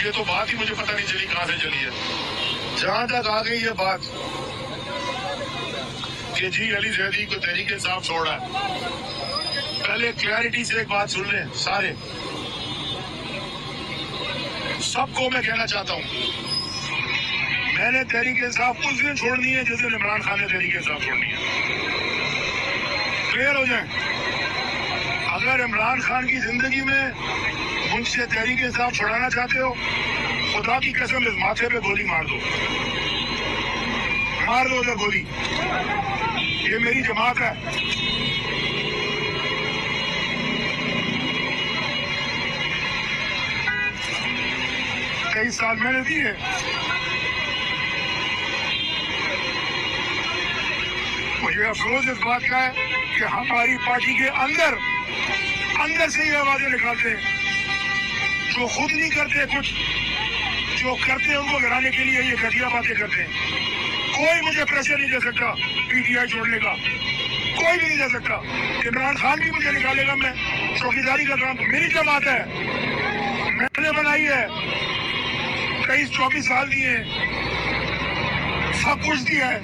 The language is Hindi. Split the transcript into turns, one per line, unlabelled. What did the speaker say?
ये तो बात ही मुझे पता नहीं चली कहां से चली है। जहां तक आ गई ये बात कि जी अली जैदी को तहरीक इंसाफ छोड़ा है, पहले क्लैरिटी से एक बात सुन लें सारे, सबको मैं कहना चाहता हूं, मैंने तहरीक इंसाफ उस दिन छोड़नी है जिस दिन इमरान खान ने तहरीक इंसाफ छोड़नी है। क्लियर हो जाए। अगर इमरान खान की जिंदगी में मुझसे तहरीक इंसाफ छुड़ाना चाहते हो, खुदा की कसम इस माथे पे गोली मार दो उधर गोली। ये मेरी जमात है। कई साल मैंने दिए, मुझे अफसोस इस बात का है कि हमारी पार्टी के अंदर से ये आवाजें निकालते हैं जो खुद नहीं करते, कुछ जो करते हैं उनको गिराने के लिए ये घटिया बातें करते हैं। कोई मुझे प्रेशर नहीं दे सकता पीटीआई छोड़ने का, कोई भी नहीं दे सकता। इमरान खान भी मुझे निकालेगा, मैं चौकीदारी का काम मेरी जमात है, मैंने बनाई है, 23-24 साल दिए, सब कुछ दिया है।